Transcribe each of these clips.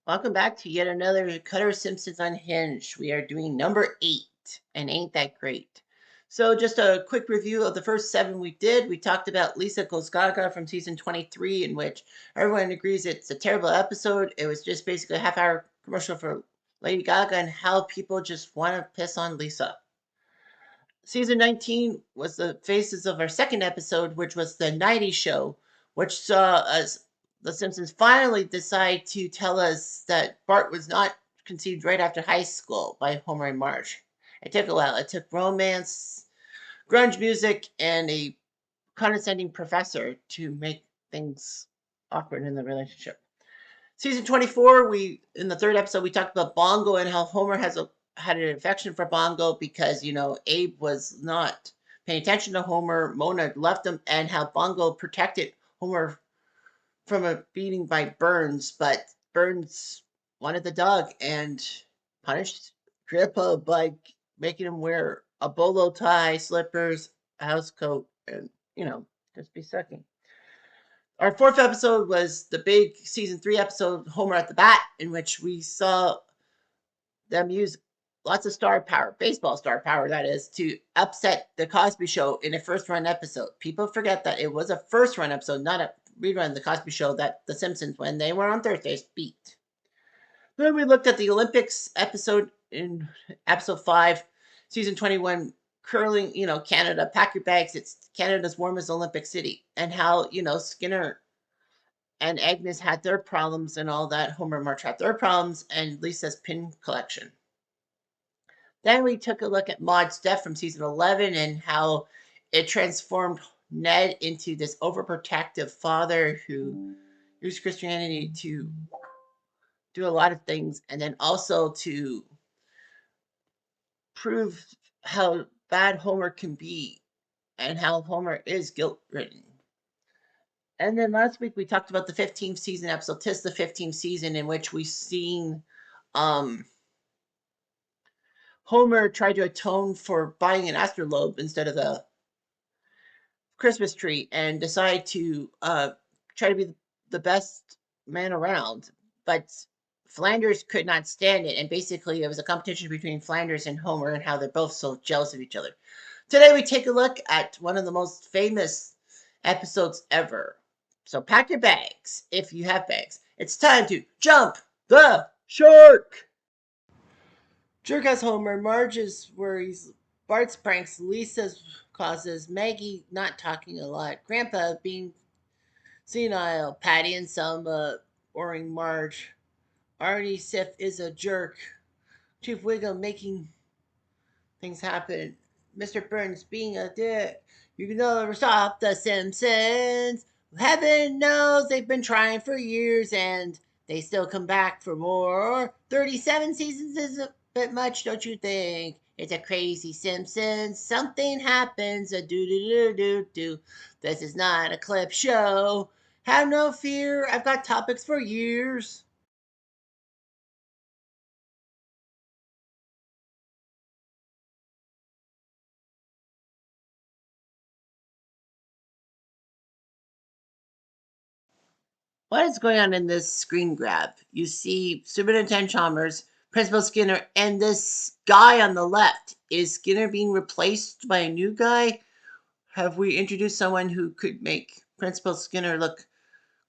Welcome back to yet another Cutter Simpsons Unhinged. We are doing number 8, and ain't that great? So, just a quick review of the first 7 we did. We talked about Lisa Goes Gaga from season 23, in which everyone agrees it's a terrible episode. It was just basically a half-hour commercial for Lady Gaga and how people just want to piss on Lisa. Season 19 was the faces of our second episode, which was the 90s show, which saw us, the Simpsons, finally decide to tell us that Bart was not conceived right after high school by Homer and Marge. It took a while. It took romance, grunge music, and a condescending professor to make things awkward in the relationship. Season 24, we in the third episode we talked about Bongo and how Homer had an affection for Bongo because Abe was not paying attention to Homer. Mona left him, and how Bongo protected Homer from a beating by Burns, but Burns wanted the dog and punished Grandpa by making him wear a bolo tie, slippers, a house coat, and just be sucking. Our fourth episode was the big season 3 episode, Homer at the Bat, in which we saw them use lots of star power, baseball star power, that is, to upset the Cosby Show in a first run episode. People forget that it was a first run episode, not a rerun of the Cosby Show that the Simpsons, when they were on Thursdays, beat. Then we looked at the Olympics episode in episode 5, season 21, curling, Canada, pack your bags. It's Canada's warmest Olympic city. And how, Skinner and Agnes had their problems and all that. Homer and Marge had their problems, and Lisa's pin collection. Then we took a look at Maud's death from season 11 and how it transformed Ned into this overprotective father who used Christianity to do a lot of things, and then also to prove how bad Homer can be and how Homer is guilt-ridden. And then last week we talked about the 15th season episode, "Tis the 15th season," in which we've seen Homer try to atone for buying an astrolabe instead of the Christmas tree and decide to try to be the best man around. But Flanders could not stand it, and basically it was a competition between Flanders and Homer and how they're both so jealous of each other. Today we take a look at one of the most famous episodes ever. So pack your bags, if you have bags. It's time to jump the shark! Jerk Homer, Marge's worries, Bart's pranks, Lisa's causes, Maggie not talking a lot, Grandpa being senile, Patty and Selma boring Marge, Arnie Sif is a jerk, Chief Wiggum making things happen, Mr. Burns being a dick. You can never stop the Simpsons. Heaven knows they've been trying for years and they still come back for more. 37 seasons is a bit much, don't you think? It's a crazy Simpsons. Something happens. A do do do do do. This is not a clip show. Have no fear. I've got topics for years. What is going on in this screen grab? You see Superintendent Chalmers, Principal Skinner, and this guy on the left. Is Skinner being replaced by a new guy? Have we introduced someone who could make Principal Skinner look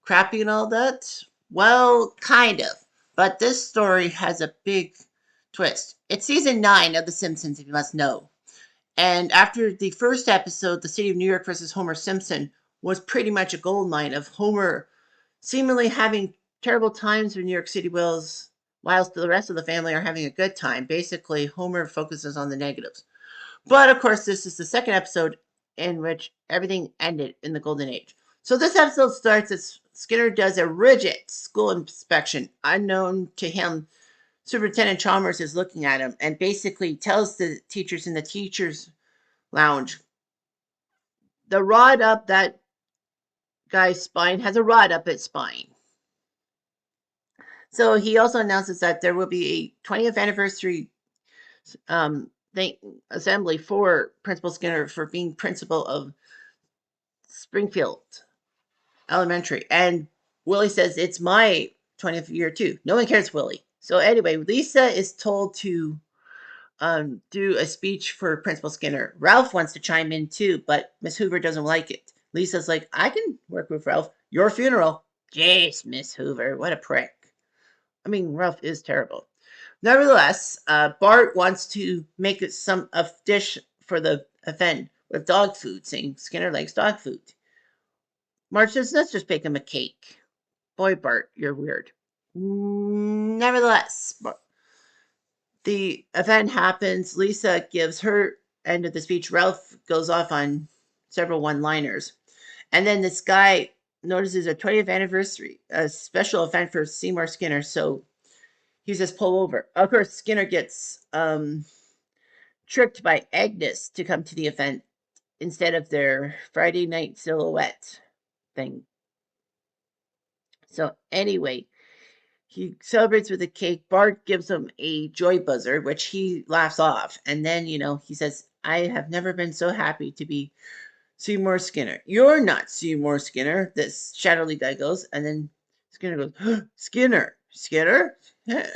crappy and all that? Well, kind of. But this story has a big twist. It's season 9 of The Simpsons, if you must know. And after the first episode, The City of New York versus Homer Simpson was pretty much a gold mine of Homer seemingly having terrible times in New York City whilst the rest of the family are having a good time. Basically, Homer focuses on the negatives. But of course, this is the second episode in which everything ended in the Golden Age. So this episode starts as Skinner does a rigid school inspection. Unknown to him, Superintendent Chalmers is looking at him and basically tells the teachers in the teachers' lounge, the rod up that guy's spine has a rod up its spine. So he also announces that there will be a 20th anniversary assembly for Principal Skinner for being principal of Springfield Elementary. And Willie says, it's my 20th year too. No one cares, Willie. So anyway, Lisa is told to do a speech for Principal Skinner. Ralph wants to chime in too, but Miss Hoover doesn't like it. Lisa's like, I can work with Ralph. Your funeral. Jeez, Miss Hoover, what a prick. I mean, Ralph is terrible. Nevertheless, Bart wants to make it a dish for the event with dog food, saying Skinner likes dog food. Marge says, let's just bake him a cake. Boy, Bart, you're weird. Nevertheless, the event happens. Lisa gives her end of the speech. Ralph goes off on several one-liners. And then this guy notices a 20th anniversary, a special event for Seymour Skinner. So he says, pull over. Of course, Skinner gets tricked by Agnes to come to the event instead of their Friday night silhouette thing. So anyway, he celebrates with a cake. Bart gives him a joy buzzer, which he laughs off. And then, he says, I have never been so happy to be Seymour Skinner. You're not Seymour Skinner, this Shatterly guy goes. And then Skinner goes, Skinner. Skinner?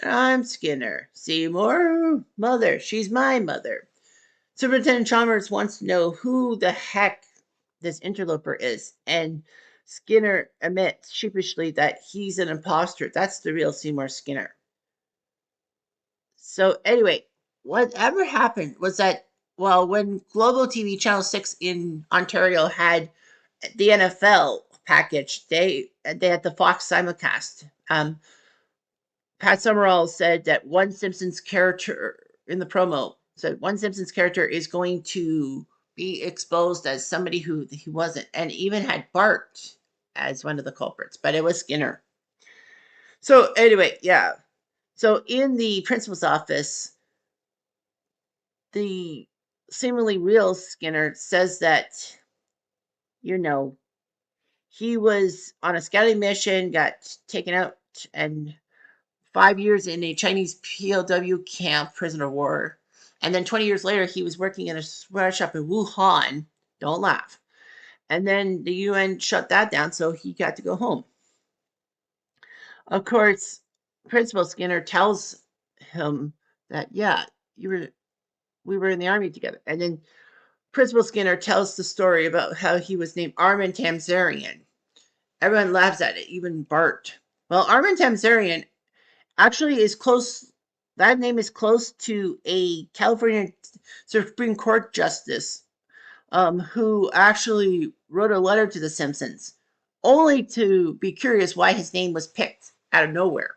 I'm Skinner. Seymour? Mother. She's my mother. Superintendent Chalmers wants to know who the heck this interloper is. And Skinner admits sheepishly that he's an imposter. That's the real Seymour Skinner. So anyway, whatever happened was that, well, when Global TV Channel 6 in Ontario had the NFL package, they had the Fox simulcast. Pat Summerall said that one Simpsons character in the promo said one Simpsons character is going to be exposed as somebody who he wasn't, and even had Bart as one of the culprits, but it was Skinner. So anyway, yeah. So in the principal's office, the seemingly real Skinner says that, he was on a scouting mission, got taken out, and 5 years in a Chinese POW camp, prisoner of war. And then 20 years later, he was working in a sweatshop in Wuhan. Don't laugh. And then the UN shut that down, so he got to go home. Of course, Principal Skinner tells him that, yeah, we were in the army together. And then Principal Skinner tells the story about how he was named Armin Tamzarian. Everyone laughs at it, even Bart. Well, Armin Tamzarian actually is close. That name is close to a California Supreme Court justice who actually wrote a letter to the Simpsons, only to be curious why his name was picked out of nowhere.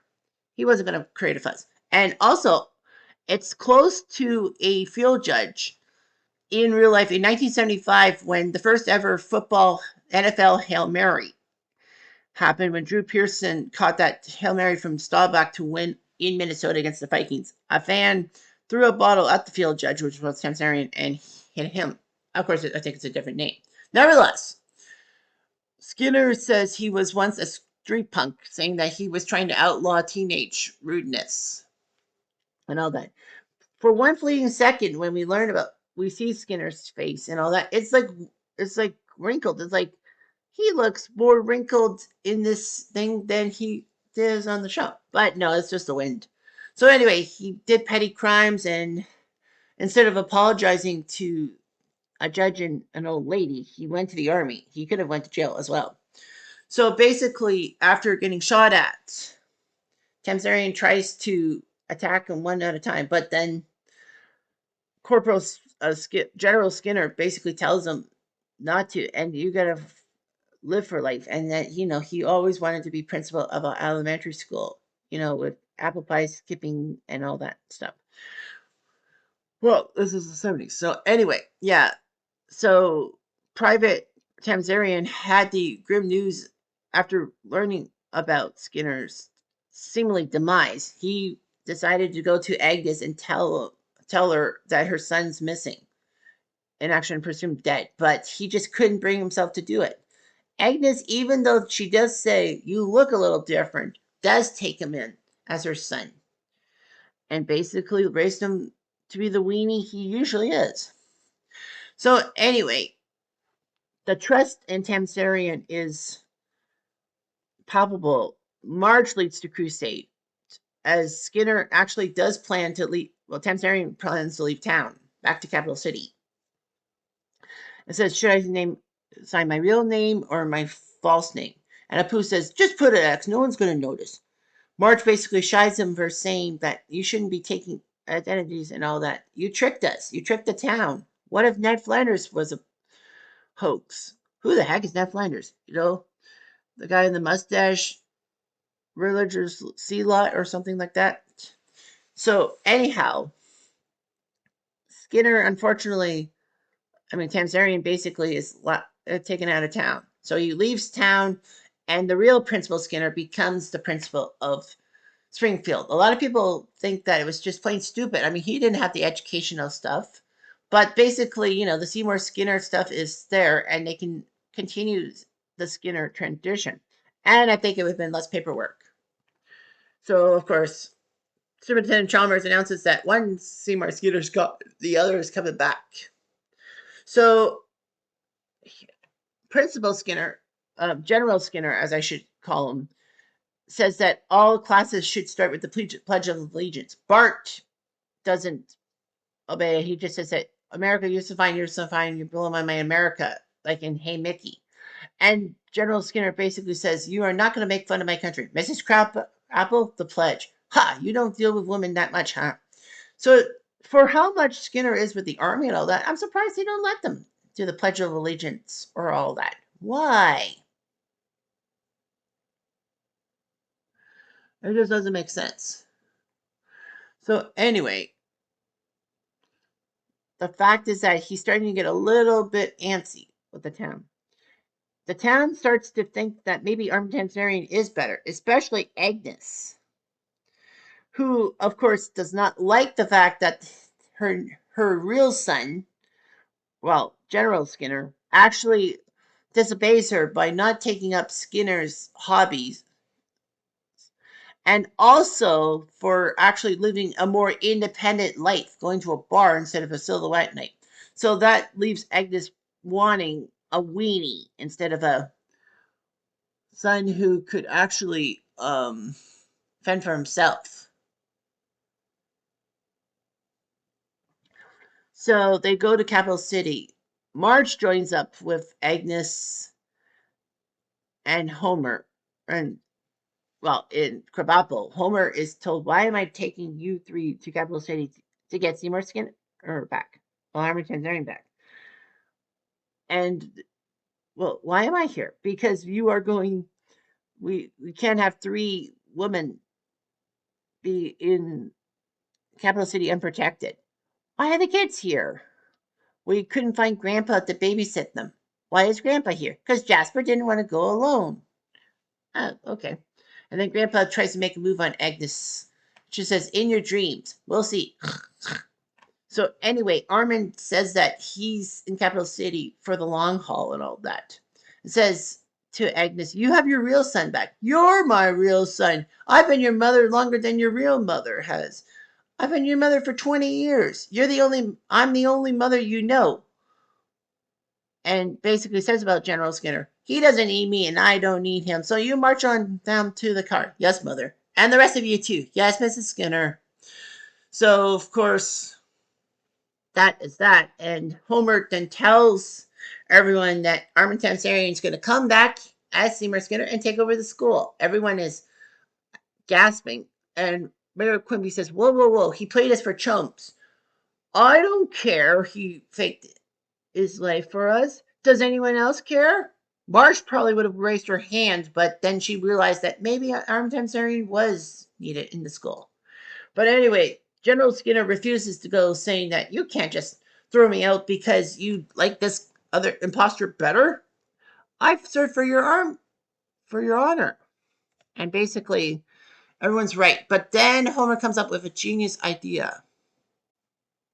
He wasn't going to create a fuss. And also, it's close to a field judge in real life in 1975 when the first ever football NFL Hail Mary happened, when Drew Pearson caught that Hail Mary from Staubach to win in Minnesota against the Vikings. A fan threw a bottle at the field judge, which was Tamzarian, and hit him. Of course, I think it's a different name. Nevertheless, Skinner says he was once a street punk, saying that he was trying to outlaw teenage rudeness and all that. For one fleeting second, when we see Skinner's face and all that, it's like wrinkled. It's like he looks more wrinkled in this thing than he does on the show. But no, it's just the wind. So anyway, he did petty crimes, and instead of apologizing to a judge and an old lady, he went to the army. He could have went to jail as well. So basically, after getting shot at, Tamzarian tries to attack him one at a time, but then General Skinner basically tells him not to, and you gotta live for life. And that, he always wanted to be principal of an elementary school, with apple pie skipping and all that stuff. Well, this is the 70s. So anyway, yeah. So Private Tamzarian had the grim news after learning about Skinner's seemingly demise. He decided to go to Agnes and tell her that her son's missing and actually presumed dead, but he just couldn't bring himself to do it. Agnes, even though she does say, you look a little different, does take him in as her son and basically raised him to be the weenie he usually is. So anyway, the trust in Tamzarian is palpable Marge leads to crusade, as Skinner actually does plan to leave. Well, Tamsarian plans to leave town back to Capital City. It says, should I sign my real name or my false name? And Apu says, just put an X. No one's going to notice. Marge basically shies him for saying that you shouldn't be taking identities and all that. You tricked us. You tricked the town. What if Ned Flanders was a hoax? Who the heck is Ned Flanders? You know, the guy in the mustache, religious sea lot or something like that. So anyhow, Skinner, unfortunately, Tamsarian basically is taken out of town. So he leaves town, and the real Principal Skinner becomes the principal of Springfield. A lot of people think that it was just plain stupid. He didn't have the educational stuff, but basically, the Seymour Skinner stuff is there, and they can continue the Skinner tradition. And I think it would have been less paperwork. So, of course, Superintendent Chalmers announces that one Seymour Skinner's got, the other is coming back. So, Principal Skinner, General Skinner, as I should call him, says that all classes should start with the Pledge of Allegiance. Bart doesn't obey. He just says that America, you're so fine, you're below my America, like in Hey Mickey. And General Skinner basically says, you are not going to make fun of my country. Mrs. Apple, the pledge. Ha, you don't deal with women that much, huh? So for how much Skinner is with the army and all that, I'm surprised they don't let them do the Pledge of Allegiance or all that. Why? It just doesn't make sense. So anyway, the fact is that he's starting to get a little bit antsy with the town. The town starts to think that maybe Armitansarian is better, especially Agnes, who, of course, does not like the fact that her real son, well, General Skinner, actually disobeys her by not taking up Skinner's hobbies, and also for actually living a more independent life, going to a bar instead of a silhouette night. So that leaves Agnes wanting a weenie instead of a son who could actually fend for himself. So they go to Capital City. Marge joins up with Agnes and Homer. And, well, in Krabappel, Homer is told, why am I taking you three to Capital City to get Seymour Skinner back? Well, Army Tanzarian back. And, well, why am I here? Because you are going, we can't have three women be in Capital City unprotected. Why are the kids here? We couldn't find Grandpa to babysit them. Why is Grandpa here? Because Jasper didn't want to go alone. Oh, okay. And then Grandpa tries to make a move on Agnes. She says, in your dreams. We'll see. So anyway, Armin says that he's in Capital City for the long haul and all that. It says to Agnes, you have your real son back. You're my real son. I've been your mother longer than your real mother has. I've been your mother for 20 years. I'm the only mother you know. And basically says about General Skinner, he doesn't need me and I don't need him. So you march on down to the car. Yes, mother. And the rest of you too. Yes, Mrs. Skinner. So, of course, that is that. And Homer then tells everyone that Armin Tamsarian is going to come back as Seymour Skinner and take over the school. Everyone is gasping. And Mayor Quimby says, whoa, whoa, whoa. He played us for chumps. I don't care. He faked his life for us. Does anyone else care? Marsh probably would have raised her hand, but then she realized that maybe Arm Tamsarian was needed in the school. But anyway, General Skinner refuses to go, saying that you can't just throw me out because you like this other imposter better. I've served for your honor. And basically, everyone's right. But then Homer comes up with a genius idea.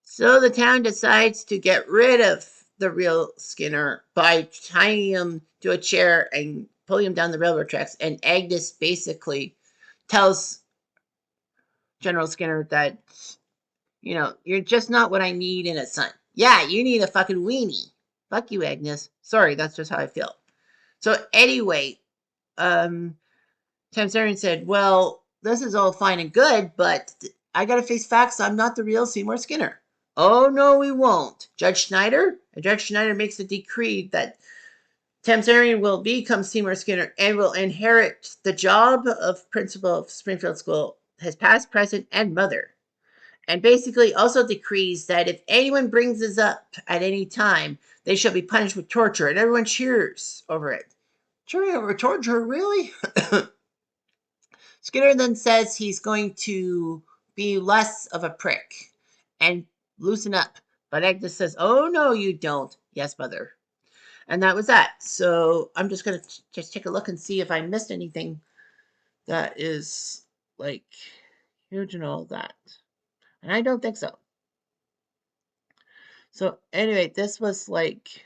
So the town decides to get rid of the real Skinner by tying him to a chair and pulling him down the railroad tracks. And Agnes basically tells General Skinner that, you're just not what I need in a son. Yeah, you need a fucking weenie. Fuck you, Agnes. Sorry, that's just how I feel. So anyway, Tamsarian said, well, this is all fine and good, but I got to face facts. I'm not the real Seymour Skinner. Oh, no, we won't. Judge Schneider? And Judge Schneider makes a decree that Tamsarian will become Seymour Skinner and will inherit the job of principal of Springfield School, his past, present, and mother. And basically also decrees that if anyone brings this up at any time, they shall be punished with torture. And everyone cheers over it. Cheering over torture, really? Skinner then says he's going to be less of a prick and loosen up. But Agnes says, oh, no, you don't. Yes, mother. And that was that. So I'm just going to just take a look and see if I missed anything that is like huge and all that. And I don't think so. So anyway, this was like,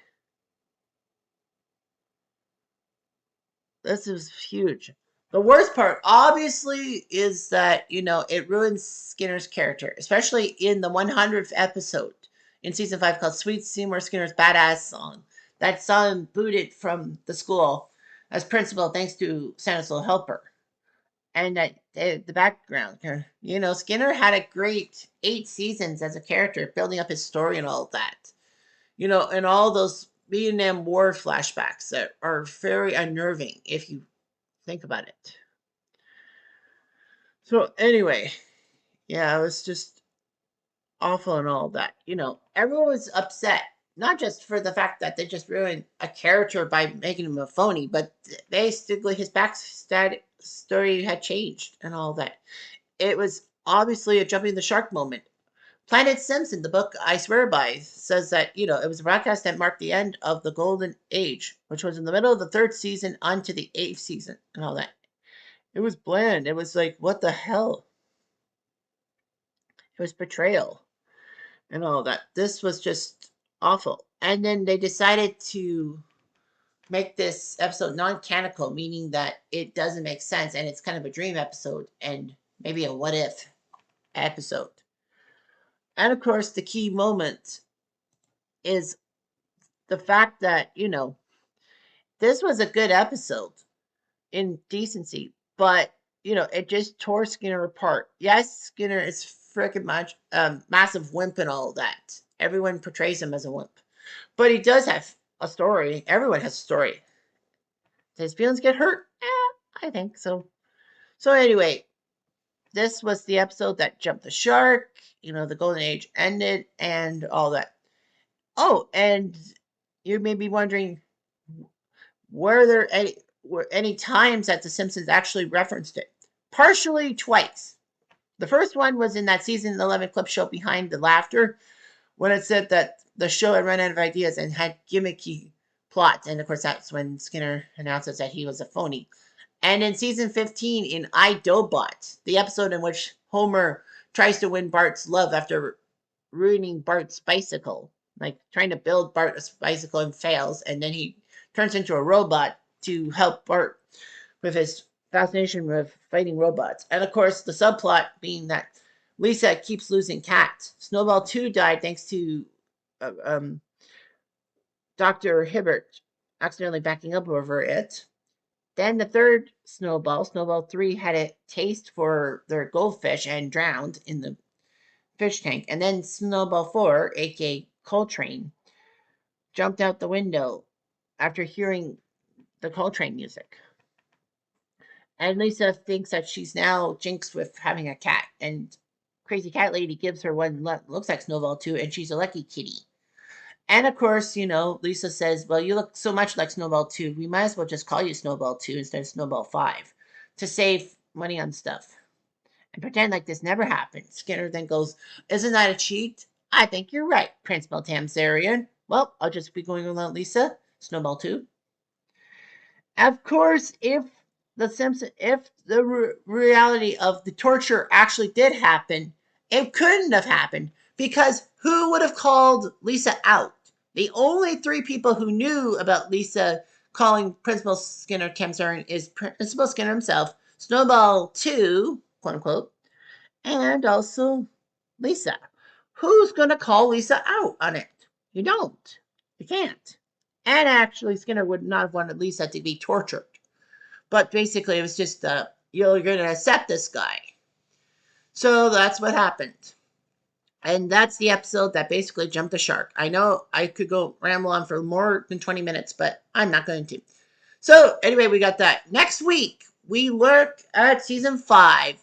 this is huge. The worst part, obviously, is that, it ruins Skinner's character, especially in the 100th episode in season 5 called Sweet Seymour Skinner's Badass Song. That song booted from the school as principal thanks to Santa's little helper. And that the background, Skinner had a great 8 seasons as a character, building up his story and all of that. And all those Vietnam War flashbacks that are very unnerving if you think about it. So anyway, yeah, it was just awful and all that. Everyone was upset, not just for the fact that they just ruined a character by making him a phony, but basically his story had changed and all that. It was obviously a jumping the shark moment. Planet Simpson, the book I swear by, says that, it was a broadcast that marked the end of the golden age, which was in the middle of the 3rd season onto the 8th season and all that. It was bland. It was like, what the hell? It was betrayal and all that. This was just awful. And then they decided to make this episode non-canonical, meaning that it doesn't make sense and it's kind of a dream episode and maybe a what if episode. And of course, the key moment is the fact that, this was a good episode in decency, but, it just tore Skinner apart. Yes, Skinner is freaking much massive wimp and all that. Everyone portrays him as a wimp. But he does have a story. Everyone has a story. Does his feelings get hurt? I think so. So anyway, this was the episode that jumped the shark. The golden age ended and all that. Oh, and you may be wondering, were there any times that The Simpsons actually referenced it? Partially twice. The first one was in that season 11 clip show Behind the Laughter, when it said that the show had run out of ideas and had gimmicky plots. And of course, that's when Skinner announces that he was a phony. And in season 15 in I, Doughbot, the episode in which Homer tries to win Bart's love after ruining Bart's bicycle, like trying to build Bart's bicycle and fails, and then he turns into a robot to help Bart with his fascination with fighting robots. And of course, the subplot being that Lisa keeps losing Cat. Snowball 2 died thanks to Dr. Hibbert accidentally backing up over it. Then the third Snowball 3, had a taste for their goldfish and drowned in the fish tank. And then Snowball 4, aka Coltrane, jumped out the window after hearing the Coltrane music. And Lisa thinks that she's now jinxed with having a cat. And Crazy Cat Lady gives her one that looks like Snowball 2, and she's a lucky kitty. And of course, Lisa says, well, you look so much like Snowball 2. We might as well just call you Snowball 2 instead of Snowball 5 to save money on stuff. And pretend like this never happened. Skinner then goes, isn't that a cheat? I think you're right, Principal Tamsarian. Well, I'll just be going along, Lisa. Snowball 2. Of course, if the reality of the torture actually did happen, it couldn't have happened because who would have called Lisa out? The only 3 people who knew about Lisa calling Principal Skinner Tamsarian is Principal Skinner himself, Snowball 2, quote unquote, and also Lisa. Who's going to call Lisa out on it? You don't. You can't. And actually, Skinner would not have wanted Lisa to be tortured. But basically, it was just you're going to accept this guy. So that's what happened. And that's the episode that basically jumped the shark. I know I could go ramble on for more than 20 minutes, but I'm not going to. So anyway, we got that. Next week, we look at season 5.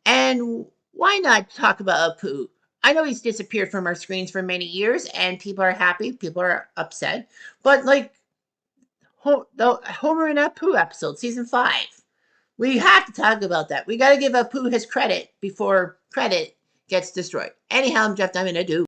And why not talk about Apu? I know he's disappeared from our screens for many years, and people are happy, people are upset. But like the Homer and Apu episode, season 5, we have to talk about that. We got to give Apu his credit before credit gets destroyed. Anyhow, I'm Jeff Diamond. Adieu.